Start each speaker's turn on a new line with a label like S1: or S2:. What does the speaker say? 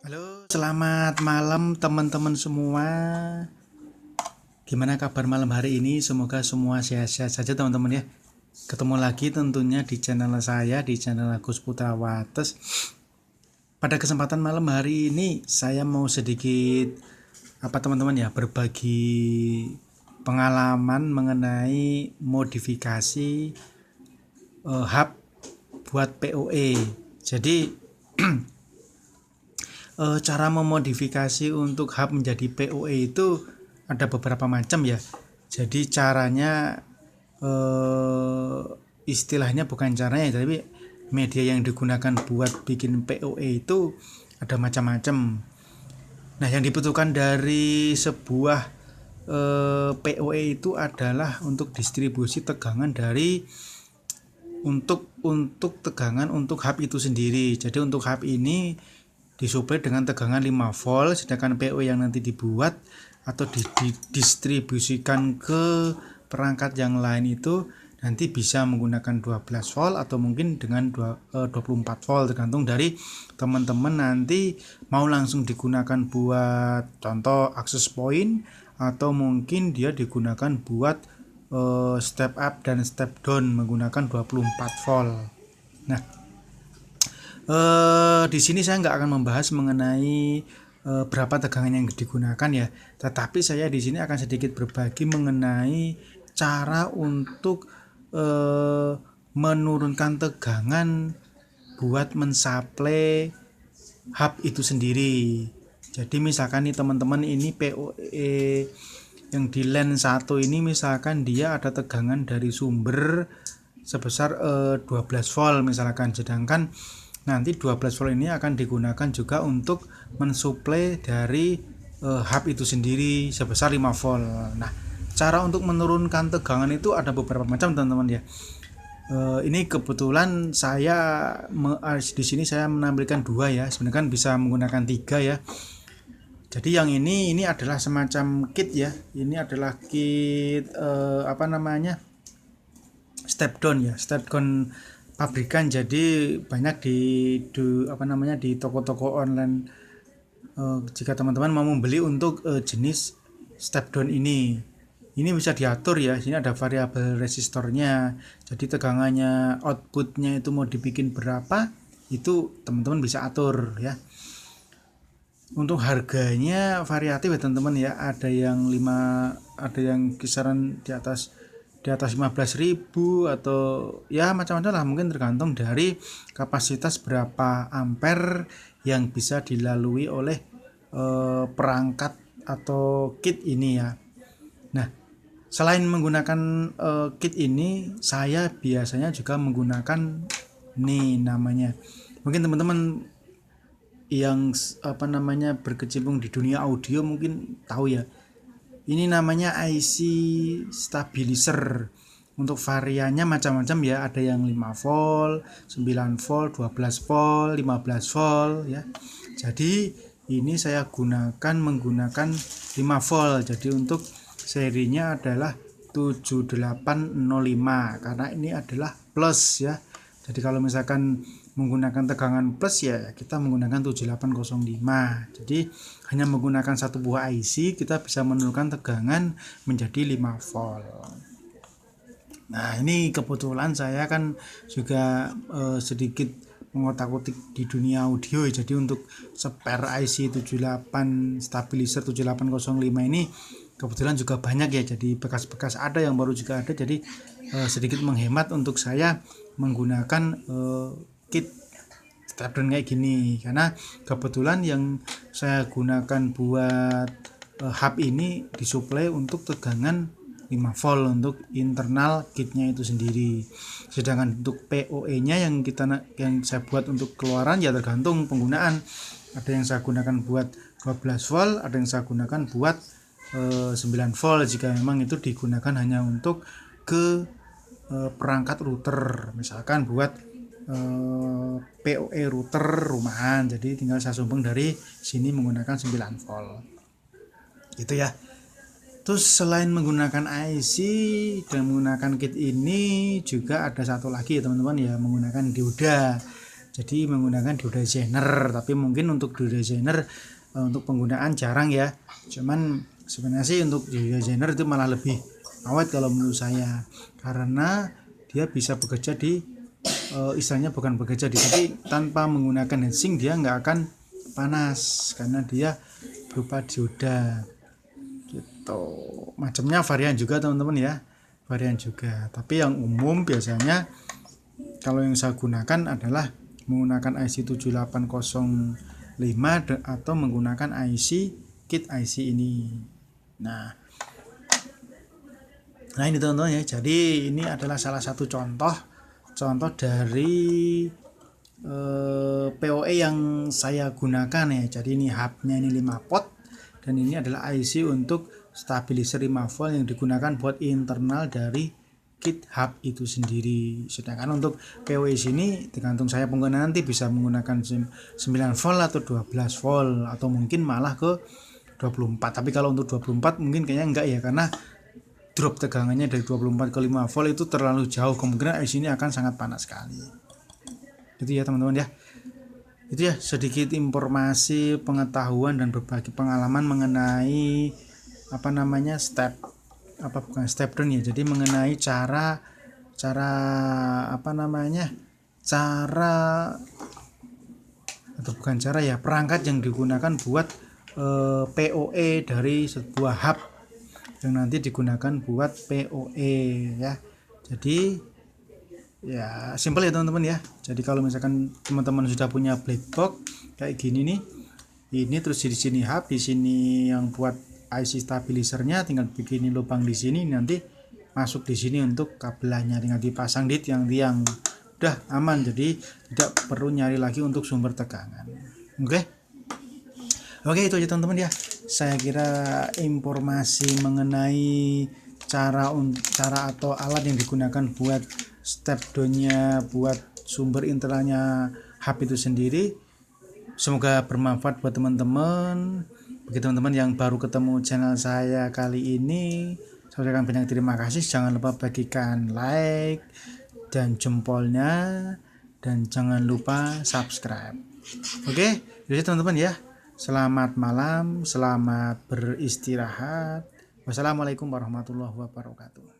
S1: Halo, selamat malam teman-teman semua. Gimana kabar malam hari ini? Semoga semua sehat-sehat saja teman-teman ya. Ketemu lagi tentunya di channel saya, di channel Agus Putra Wates. Pada kesempatan malam hari ini saya mau sedikit teman-teman ya, berbagi pengalaman mengenai modifikasi hub buat PoE. Jadi cara memodifikasi untuk hub menjadi PoE itu ada beberapa macam ya. Jadi caranya istilahnya bukan caranya, tapi media yang digunakan buat bikin PoE itu ada macam-macam. Nah, yang dibutuhkan dari sebuah PoE itu adalah untuk distribusi tegangan dari untuk tegangan untuk hub itu sendiri. Jadi untuk hub ini disuplai dengan tegangan 5 volt, sedangkan PoE yang nanti dibuat atau didistribusikan ke perangkat yang lain itu nanti bisa menggunakan 12 volt atau mungkin dengan 24 volt, tergantung dari teman-teman nanti mau langsung digunakan buat contoh access point atau mungkin dia digunakan buat step up dan step down menggunakan 24 volt. Nah, di sini saya nggak akan membahas mengenai berapa tegangan yang digunakan ya, tetapi saya di sini akan sedikit berbagi mengenai cara untuk menurunkan tegangan buat mensuplai hub itu sendiri. Jadi misalkan nih teman-teman, ini PoE yang di LAN 1 ini misalkan dia ada tegangan dari sumber sebesar 12 volt misalkan, sedangkan nanti 12 volt ini akan digunakan juga untuk mensuplai dari hub itu sendiri sebesar 5 volt. Nah, cara untuk menurunkan tegangan itu ada beberapa macam teman-teman ya. Ini kebetulan saya di sini saya menampilkan 2 ya, sebenarnya kan bisa menggunakan 3 ya. Jadi yang ini adalah semacam kit ya. Ini adalah kit step down ya, step down pabrikan. Jadi banyak di toko-toko online jika teman-teman mau membeli untuk jenis step down ini bisa diatur ya. Sini ada variabel resistornya, jadi tegangannya, outputnya itu mau dibikin berapa itu teman-teman bisa atur ya. Untuk harganya variatif ya teman-teman ya, ada yang kisaran di atas 15.000 atau ya macam-macam lah, mungkin tergantung dari kapasitas berapa ampere yang bisa dilalui oleh perangkat atau kit ini ya. Nah, selain menggunakan kit ini, saya biasanya juga menggunakan nih namanya, mungkin teman-teman yang berkecimpung di dunia audio mungkin tahu ya, ini namanya IC stabilizer. Untuk variannya macam-macam ya, ada yang 5 volt, 9 volt, 12 volt, 15 volt ya. Jadi ini saya menggunakan 5 volt. Jadi untuk serinya adalah 7805 karena ini adalah plus ya. Jadi kalau misalkan menggunakan tegangan plus ya kita menggunakan 7805. Jadi hanya menggunakan satu buah IC kita bisa menurunkan tegangan menjadi 5 volt. Nah, ini kebetulan saya kan juga sedikit mengotak-atik di dunia audio. Jadi untuk spare IC 78 stabilizer 7805 ini kebetulan juga banyak ya. Jadi bekas-bekas ada, yang baru juga ada. Jadi sedikit menghemat untuk saya menggunakan kit step down kayak gini, karena kebetulan yang saya gunakan buat hub ini disuplai untuk tegangan 5 volt untuk internal kitnya itu sendiri. Sedangkan untuk PoE nya yang saya buat untuk keluaran ya tergantung penggunaan. Ada yang saya gunakan buat 12 volt, ada yang saya gunakan buat 9 volt jika memang itu digunakan hanya untuk ke perangkat router, misalkan buat PoE router rumahan. Jadi tinggal saya sumbang dari sini menggunakan 9 volt gitu ya. Terus selain menggunakan IC dan menggunakan kit ini, juga ada satu lagi ya teman-teman ya, menggunakan dioda. jadi menggunakan deodoriziner, tapi mungkin untuk deodoriziner untuk penggunaan jarang ya. Cuman sebenarnya sih untuk deodoriziner itu malah lebih awet kalau menurut saya, karena dia bisa bekerja di istilahnya bukan bekerja di, tapi tanpa menggunakan heatsink dia nggak akan panas karena dia berupa dioda gitu. Macamnya varian juga teman-teman ya, varian juga, tapi yang umum biasanya kalau yang saya gunakan adalah menggunakan IC 7805 atau menggunakan kit IC ini. Nah ini teman-teman ya, jadi ini adalah salah satu contoh dari PoE yang saya gunakan ya. Jadi ini hubnya ini 5 pot, dan ini adalah IC untuk stabilizer 5 volt yang digunakan buat internal dari kit hub itu sendiri. Sedangkan untuk PoE sini tergantung saya pengguna, nanti bisa menggunakan 9 volt atau 12 volt atau mungkin malah ke 24. Tapi kalau untuk 24 mungkin kayaknya enggak ya, karena drop tegangannya dari 24 ke 5 volt itu terlalu jauh, kemungkinan IC ini akan sangat panas sekali. Itu ya teman-teman ya. Itu ya sedikit informasi, pengetahuan dan berbagi pengalaman mengenai step down ya. Jadi mengenai cara perangkat yang digunakan buat PoE dari sebuah hub yang nanti digunakan buat PoE ya. Jadi ya simpel ya teman-teman ya. Jadi kalau misalkan teman-teman sudah punya black box kayak gini nih, ini terus di sini hub, di sini yang buat IC stabilizernya, tinggal bikin lubang di sini, nanti masuk di sini untuk kabelannya, tinggal dipasang di tiang-tiang, udah aman. Jadi tidak perlu nyari lagi untuk sumber tegangan. Oke, itu aja teman-teman ya. Saya kira informasi mengenai cara atau alat yang digunakan buat step down-nya, buat sumber internalnya hub itu sendiri, semoga bermanfaat buat teman-teman. Bagi teman-teman yang baru ketemu channel saya kali ini, saya ucapkan banyak terima kasih. Jangan lupa bagikan like dan jempolnya, dan jangan lupa subscribe. Oke, jadi teman-teman ya, selamat malam, selamat beristirahat. Wassalamualaikum warahmatullahi wabarakatuh.